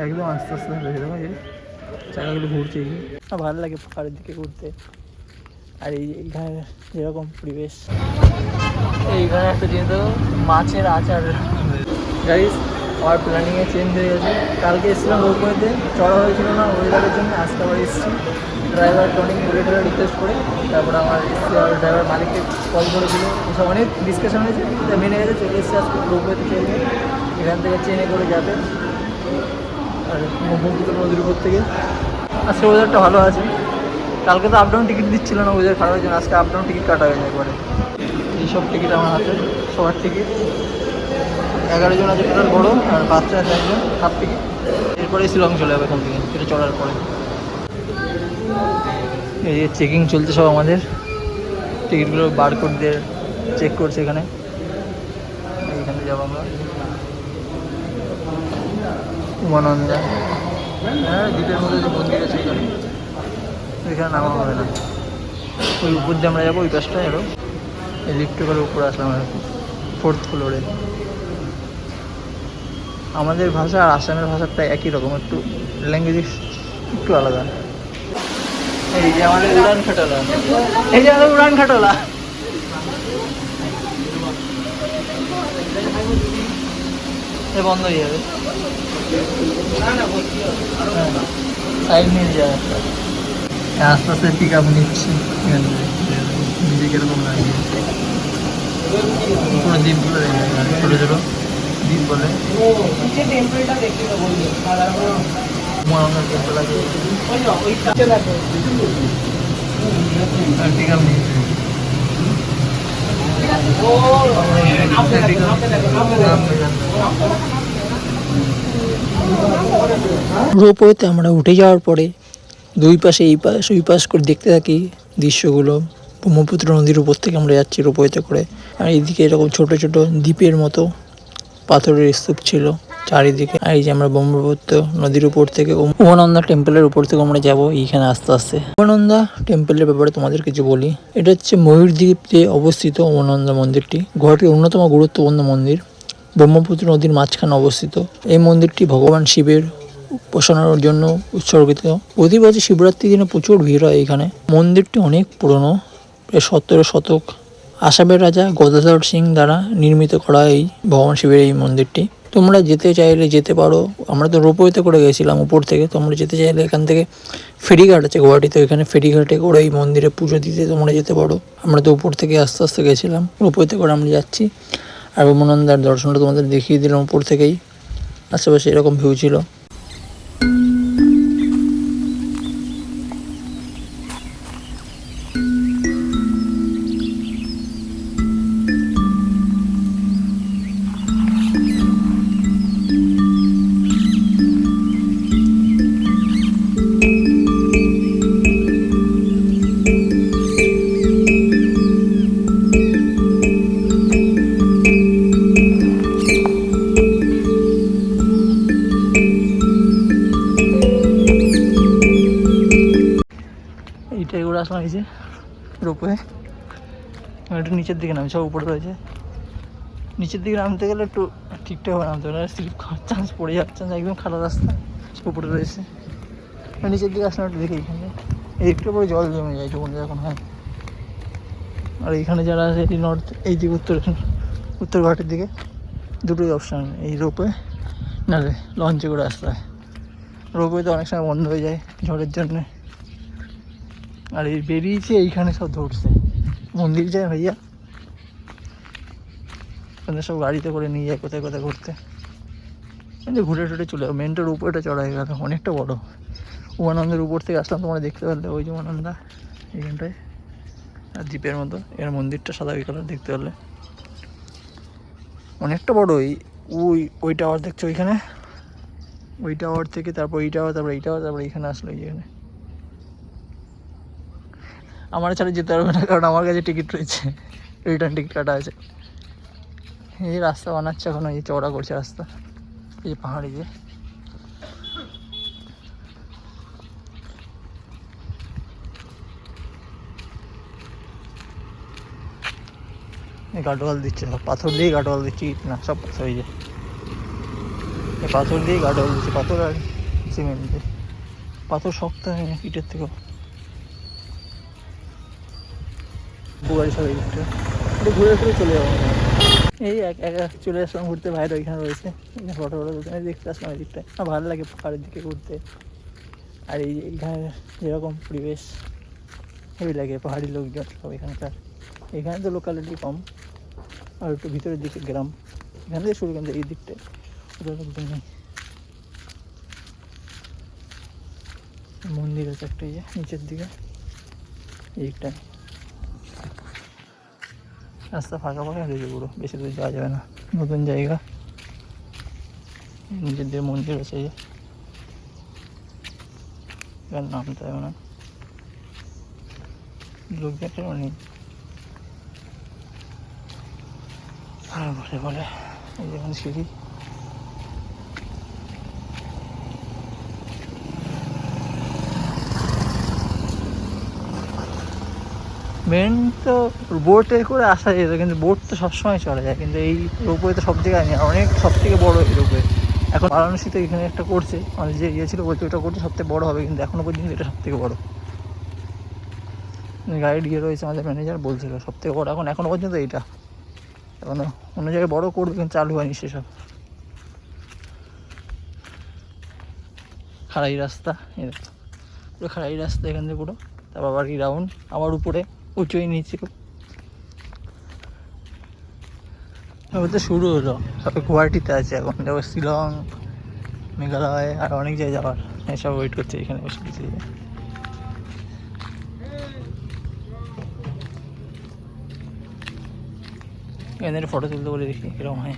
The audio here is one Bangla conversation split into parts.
একদম আস্তে আস্তে হয়েছে, দেখো এই চাকাগুলো ঘুরছে। ভালো লাগে পাহাড়ের দিকে ঘুরতে। আর এইখানে যেরকম পরিবেশ, এইখানে একটা জিনিস মাছের আচার। গাইস আমার প্ল্যানিংয়ে চেঞ্জ হয়ে গেছে। কালকে এসেছিলাম রোপওয়েতে, চড়া হয়েছিল না ওয়েদারের জন্য। আজকে আবার এসেছি ড্রাইভারকে অনেক বুলেটের রিকোয়েস্ট করে। তারপরে আমার এসছি, আর ড্রাইভার মালিককে কল করেছিল, এসব অনেক ডিসকাশন হয়েছে, মেনে গেছে, চলে এসেছে আজকে রোপওয়েতে চলবে। এখান থেকে ট্রেনে করে যাবে আর ব্রহ্মপুত্র নদীর উপর থেকে। আজকে ওয়েদারটা ভালো আছে। কালকে তো আপডাউন টিকিট দিচ্ছিল না ওয়েদার খারাপের জন্য, আজকে আপডাউন টিকিট কাটা হয়ে যায় একবারে। এইসব টিকিট আমার হাতে, সবার টিকিট 11 জন আছে টোটাল বড়ো, আর বাচ্চা আছে একজন, হাফ টিকিট। এরপরে শিলং চলে যাবে এখান থেকে, এটা চড়ার পরে। এই যে চেকিং চলছে সব, আমাদের টিকিটগুলো বারকোড দিয়ে চেক করছে এখানে। এইখানে যাবো আমরা উমানন্দা। হ্যাঁ, দ্বীপের মধ্যে যে মন্দির আছে এখানে, এখানে নামা হবে না, ওই উপর দিয়ে আমরা যাবো, ওই পাশটায় আরও। এই লিফটে করে উপরে আসলাম আর কি, 4th ফ্লোরে। আমাদের ভাষা আর আসামের ভাষা প্রায় একই রকম, একটু ল্যাঙ্গুয়েজ একটু আলাদা। এই যে আমাদের উড়ান খাটোলা, এই যে আমাদের উড়ান খাটোলা। এ বন্ধ হয়ে যাবে, সাইড নিয়ে যায়। আস্তে আস্তে পিক আপ নিচ্ছি এখান থেকে, নিজেকে এরকম লাগে। পুরো দ্বীপগুলো দেখে, ছোটো ছোটো দ্বীপ বলে। টেম্পলটা দেখতে উমানন্দ টেম্পল আছে, পিক আপ নিচ্ছি। রোপওয়েতে আমরা উঠে যাওয়ার পরে দুই পাশে এই পাশ ওই পাশ করে দেখতে থাকি দৃশ্যগুলো। ব্রহ্মপুত্র নদীর উপর থেকে আমরা যাচ্ছি রোপওয়েতে করে। আর এইদিকে এরকম ছোট ছোট দ্বীপের মতো পাথরের স্তূপ ছিল চারিদিকে। আর এই যে আমরা ব্রহ্মপুত্র নদীর উপর থেকে উমানন্দা টেম্পলের উপর থেকে আমরা যাবো এইখানে আস্তে আস্তে। উমানন্দা টেম্পলের ব্যাপারে তোমাদের কিছু বলি। এটা হচ্ছে ময়ূরদ্বীপে অবস্থিত উমানন্দা মন্দিরটি। ঘরটির অন্যতম গুরুত্বপূর্ণ মন্দির, ব্রহ্মপুত্র নদীর মাঝখানে অবস্থিত। এই মন্দিরটি ভগবান শিবের উপাসনার জন্য উৎসর্গিত। প্রতি বছর শিবরাত্রির দিনে প্রচুর ভিড় হয় এখানে। মন্দিরটি অনেক পুরনো, প্রায় 17 শতক। আসামের রাজা গদাধর সিং দ্বারা নির্মিত করা এই ভগবান শিবের এই মন্দিরটি। তোমরা যেতে চাইলে যেতে পারো। আমরা তো রোপওয়েতে করে গেছিলাম উপর থেকে। তোমরা যেতে চাইলে এখান থেকে ফেরিঘাট আছে গুয়াহাটিতে, ওইখানে ফেরিঘাটে করে এই মন্দিরে পুজো দিতে তোমরা যেতে পারো। আমরা তো উপর থেকে আস্তে আস্তে গেছিলাম, রোপওয়েতে করে আমরা যাচ্ছি। আর উমানন্দার দর্শনটা তোমাদের দেখিয়ে দিলাম উপর থেকেই। আশেপাশে এরকম ভিউ ছিল। এইটাই করে আসলাম, এই যে রোপওয়ে। একটু নিচের দিকে নামি, সব উপরে রয়েছে। নিচের দিকে নামতে গেলে একটু ঠিকঠাকভাবে নামতে হবে, স্লিপ খাওয়ার চান্স, পড়ে যাওয়ার চান্স, একদম খারাপ রাস্তা, উপরে রয়েছে। নিচের দিকে আসলাম একটু দেখি, এইখানে একটু পরে জল জমে যায় যখন যখন হয়। আর এইখানে যারা আছে এই নর্থ, এই দিকে উত্তর ঘাটের দিকে দুটোই অপশান, এই রোপওয়ে নাহলে লঞ্চে করে আসতে হয়। রোপওয়ে তো অনেক সময় বন্ধ হয়ে যায় ঝড়ের জন্যে। আর এই বেরিয়েছে এইখানে সব ধরছে, মন্দির যায় ভাইয়া, সব গাড়িতে করে নিয়ে যায় কোথায় কোথায় ঘুরতে। ঘুরে টুরে চলে যাবো। মেনটার উপরটা চড়া হয়ে গেল, অনেকটা বড়। উমানন্দের উপর থেকে আসলাম, তোমরা দেখতে পারলে ওই যে উমানন্দা এইখানটায়, আর দ্বীপের মতো এর মন্দিরটা সাদা কালার দেখতে পারলে, অনেকটা বড়। ওই টাওয়ার দেখছো ওইখানে, ওই টাওয়ার থেকে তারপর এই টাওয়ার, তারপর এই টাওয়ার, তারপর এইখানে আসলো এইখানে। আমার ছাড়া যেতে পারবে না, কারণ আমার কাছে টিকিট রয়েছে, রিটার্ন টিকিট কাটা আছে। এই রাস্তা বানাচ্ছে এখন, এই চওড়া করছে রাস্তা, এই পাহাড়ি যে। এই গাডোয়াল দিচ্ছে, সব পাথর দিয়ে গাডোয়াল দিচ্ছি, না সব পাথর। এই যে পাথর দিয়ে গার্ড হয়ে গেছে, পাথর আর সিমেন্ট দিয়ে। পাথর শক্ত হয় না ইটের থেকেও। বুগাড়ি সব এই দিকটা ঘুরে ফিরে চলে যাবো। এই একা চলে আসলাম ঘুরতে, বাইরে ওইখানে রয়েছে ফটো ফটো দোকানে দেখতে আসলাম এই দিকটায়। আমার ভালো লাগে পাহাড়ের দিকে ঘুরতে। আর এইখানে যেরকম পরিবেশ হেভি লাগে, পাহাড়ি লোকজন সব এখানকার। এখানে তো লোকালিটি কম, আর একটু ভিতরের দিকে গ্রাম, এখান থেকে শুরু কিন্তু এই দিকটায় ওটা লোকজন নেই। মন্দির আছে একটা, এই যে নিচের দিকে এই দিকটায় রাস্তা ফাঁকা ফাঁকা রয়েছে পুরো, বেশি দূর যাওয়া যাবে না। নতুন জায়গা, নিচের দিকে মন্দির আছে, এই যে এবার নামতে হবে না, লোক দেখে নেই। আর বলে বলে এই যেখানে সিঁড়ি, মেন তো বোটে করে আসা যেত, কিন্তু বোট তো সবসময় চলে যায়, কিন্তু এই রোপওয়ে তো সব জায়গায় নেই। অনেক সব থেকে বড়ো এই রোপওয়ে এখন বারাণসীতে এখানে একটা করছে, আমাদের যে ইয়ে ছিল বলছে ওটা করছে সবথেকে বড়ো হবে, কিন্তু এখনও পর্যন্ত এটা সবথেকে বড়ো। গাইড গিয়ে রয়েছে আমাদের ম্যানেজার, বলছিল সবথেকে বড়ো এখনও পর্যন্ত এইটা। এখনও অন্য জায়গায় বড়ো করবে কিন্তু চালু হয়নি সেসব। খাড়াই রাস্তা, এরকম পুরো খাড়াই রাস্তা এখান থেকে পুরো, তারপর আবার রাউন্ড, আবার উপরে উঁচুই নিচে। এবার তো শুরু হলো, সবাই গুয়াহাটিতে আছে, এখন যাবো শিলং, মেঘালয় আর অনেক জায়গায় যাওয়ার, এসব ওয়েট করছে এখানে বসে কিছু। এখানে ফটো তুলতে বলে দেখি এরকম হয়,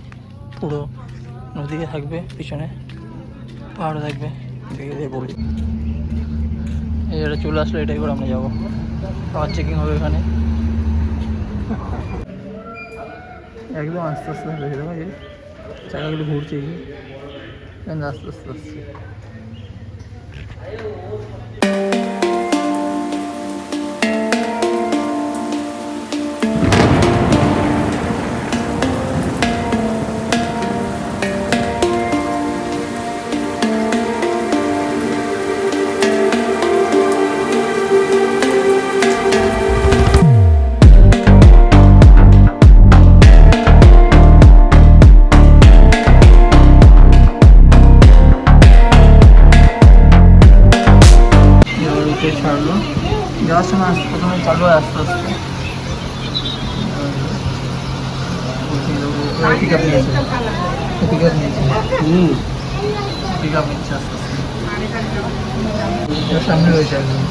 পুরো নদী থাকবে পিছনে, পাহাড় থাকবে, দেখে বলি। এই জায়গাটা চলে আসলো, এটাই করে আমরা যাবো, আবার চেকিং হবে এখানে। একদম আস্তে আস্তে দেখে দেবো, এই জায়গাগুলো ঘুরছে, আস্তে আস্তে আসছে। ছাড়লো, যাওয়ার সময় প্রথমে চালু হয় আস্তে আস্তে, পিক আপ নিয়েছে আস্তে আস্তে, সামনে রয়েছে একদম।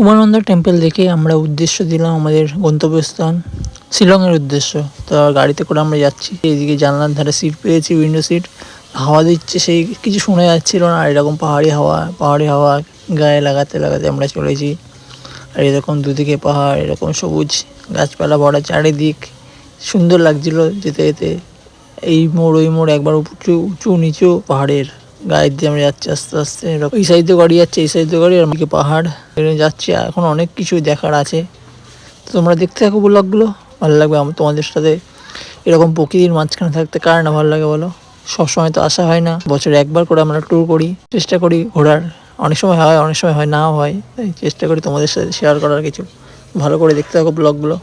উমানন্দ টেম্পল দেখে আমরা উদ্দেশ্য দিলাম আমাদের গন্তব্যস্থান শিলংয়ের উদ্দেশ্য। তো গাড়িতে করে আমরা যাচ্ছি, এইদিকে জানলার ধারে সিট পেয়েছি, উইন্ডো সিট, হাওয়া দিচ্ছে, সেই কিছু শোনা যাচ্ছিল না। আর এরকম পাহাড়ি হাওয়া গায়ে লাগাতে লাগাতে আমরা চলেছি। আর এরকম দুদিকে পাহাড়, এরকম সবুজ গাছপালা ভরা চারিদিক, সুন্দর লাগছিল যেতে যেতে। এই মোড় ওই মোড়, একবার উঁচু নিচু পাহাড়ের গায়ে দিয়ে আমরা যাচ্ছি আস্তে আস্তে। এই সাইডে গাড়ি যাচ্ছে, এই সাইডে গাড়ি, আর দিকে পাহাড় যাচ্ছে। এখন অনেক কিছু দেখার আছে, তো তোমরা দেখতে থাকো ব্লগগুলো, ভালো লাগবে। তোমাদের সাথে এরকম প্রকৃতির মাঝখানে থাকতে কার না ভালো লাগে বলো। সবসময় তো আসা হয় না, বছরে একবার করে আমরা ট্যুর করি, চেষ্টা করি ঘোরার। অনেক সময় হয়, অনেক সময় হয় নাও হয়, তাই চেষ্টা করি তোমাদের সাথে শেয়ার করার কিছু। ভালো করে দেখতে থাকো ব্লগগুলো।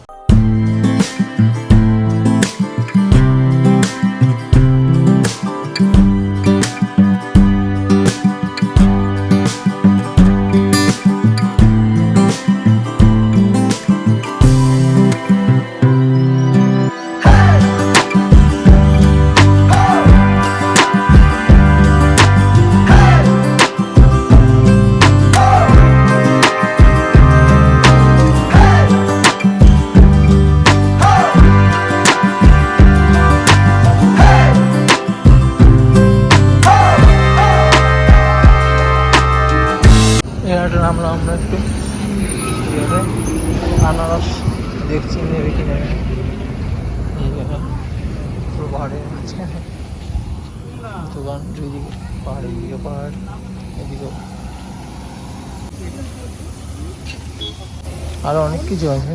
নামলাম আমরা একটু আনারস দেখছি নেবে কি নেবে এই জায়গা পুরো পাহাড়ের মাঝখানে দোকান দুইদিকে পাহাড়, এইদিকে পাহাড়, এদিকেও আরো অনেক কিছু আছে।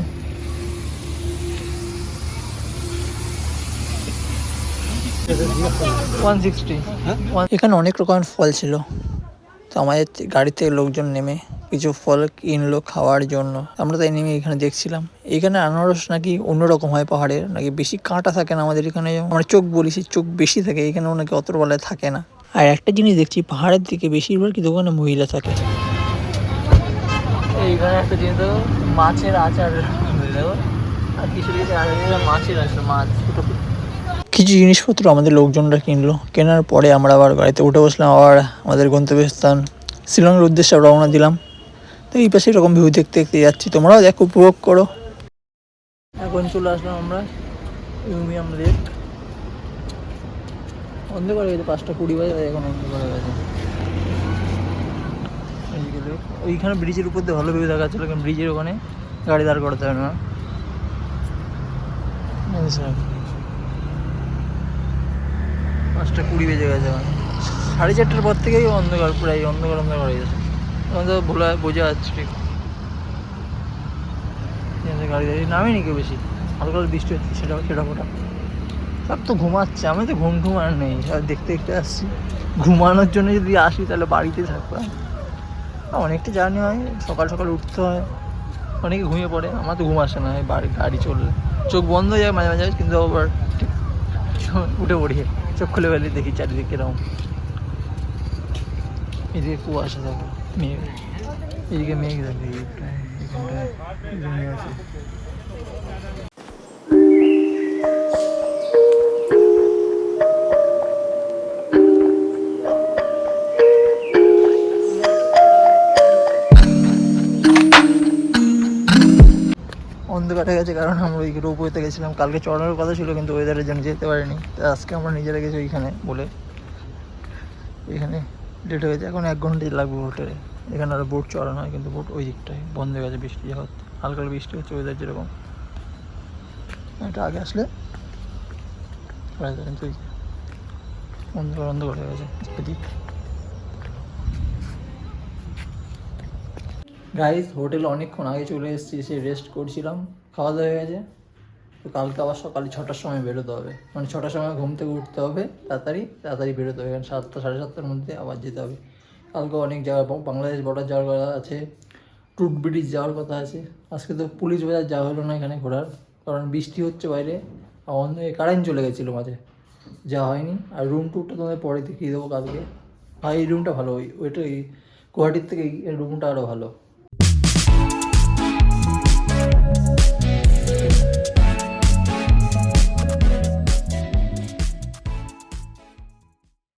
এখানে অনেক রকমের ফল ছিল, তো আমাদের গাড়িতে লোকজন নেমে কিছু ফল কিনলো খাওয়ার জন্য। আমরা তাই নেমে এখানে দেখছিলাম। এখানে আনারস নাকি অন্যরকম হয় পাহাড়ের, নাকি বেশি কাঁটা থাকে না আমাদের এখানে, আমরা চোখ বলি সেই চোখ বেশি থাকে, এখানেও নাকি অত বেলায় থাকে না। আর একটা জিনিস দেখছি, পাহাড়ের দিকে বেশিরভাগ কি দোকানে মহিলা থাকে। এইখানে একটা জিনিস মাছের আচার আর কিছু মাছের আচার, মাছ কিছু জিনিসপত্র আমাদের লোকজনরা কিনলো। কেনার পরে আমরা আবার গাড়িতে উঠে বসলাম, আবার আমাদের গন্তব্যস্থান শিলংয়ের উদ্দেশ্যে রওনা দিলাম। তো এই পাশে এরকম ভিউ দেখতে দেখতে যাচ্ছি, তোমরাও দেখো, উপভোগ করো। এখন চলে আসলাম আমরা ইউমিয়াম লেক। অন্ধকার হয়ে গেছে, 5:20 বাজে, এখন অন্ধকার হয়ে গেছে। ওইখানে ব্রিজের উপর দিয়ে ভালো ভিউ দেখা যাচ্ছিলো, কারণ ব্রিজের ওখানে গাড়ি দাঁড় করাতে হবে না। 5:20 বেজে গেছে, 4:30টার পর থেকেই অন্ধকার, প্রায় অন্ধকার হয়ে গেছে। আমাদের বোঝা যাচ্ছে ঠিক গাড়ি দাঁড়িয়ে নামেনি কেউ বেশি, হালকা বৃষ্টি হচ্ছে সেটা ফোটা। সব তো ঘুমাচ্ছে, আমি তো ঘুম আর নেই, সব দেখতে দেখতে আসছি। ঘুমানোর জন্য যদি আসি তাহলে বাড়িতে থাকতাম। অনেকটা জার্নি হয়, সকাল সকাল উঠতে হয়, অনেকে ঘুমিয়ে পড়ে, আমার তো ঘুম আসে না। গাড়ি চললে চোখ বন্ধ হয়ে যায় মাঝে মাঝে, কিন্তু আবার ঠিক উঠে পড়ি, চোখ খুলে ফেলে দেখি চারিদিকে এরকম। এদিকে কুয়াশা থাকে, মেঘ, এদিকে মেঘ থাকে, এখানটায় মেঘ আছে। অন্ধকার হয়ে গেছে, কারণ আমরা ওই রোপওয়েতে গেছিলাম। কালকে চড়ানোর কথা ছিল, কিন্তু ওয়েদারের জন্য যেতে পারিনি। তো আজকে আমরা নিজেরা গেছি ওইখানে বলে, এখানে লেট হয়ে গেছে। এখন 1 ঘন্টাই লাগবে হোটেলে। এখানে আরও বোট চড়ানো হয়, কিন্তু বোট ওই দিকটায় বন্ধ হয়ে গেছে, বৃষ্টি হচ্ছে, হালকা বৃষ্টি হচ্ছে, ওয়েদার যেরকম। এটা আগে আসলে কিন্তু অন্ধকার হয়ে গেছে এদিক। গাইজ হোটেলে অনেকক্ষণ আগে চলে এসেছি, এসে রেস্ট করছিলাম, খাওয়া দাওয়া হয়ে গেছে। তো কালকে আবার সকালে 6টার সময় বেরোতে হবে, মানে 6টার সময় ঘুম থেকে উঠতে হবে, তাড়াতাড়ি বেরোতে হবে, কারণ 7টা 7:30টার মধ্যে আবার যেতে হবে। কালকে অনেক জায়গা, বাংলাদেশ বর্ডার যাওয়ার কথা আছে, টুট ব্রিজ যাওয়ার কথা আছে। আজকে তো পুলিশ বাজার যাওয়া হলো না এখানে ঘোরার, কারণ বৃষ্টি হচ্ছে বাইরে, কারেন্ট চলে গেছিলো মাঝে, যাওয়া হয়নি। আর রুম টুরটা তোমাদের পরে দেখিয়ে দেবো কালকে। এই রুমটা ভালো, ওইটা গুয়াহাটির থেকে এই রুমটা আরও ভালো।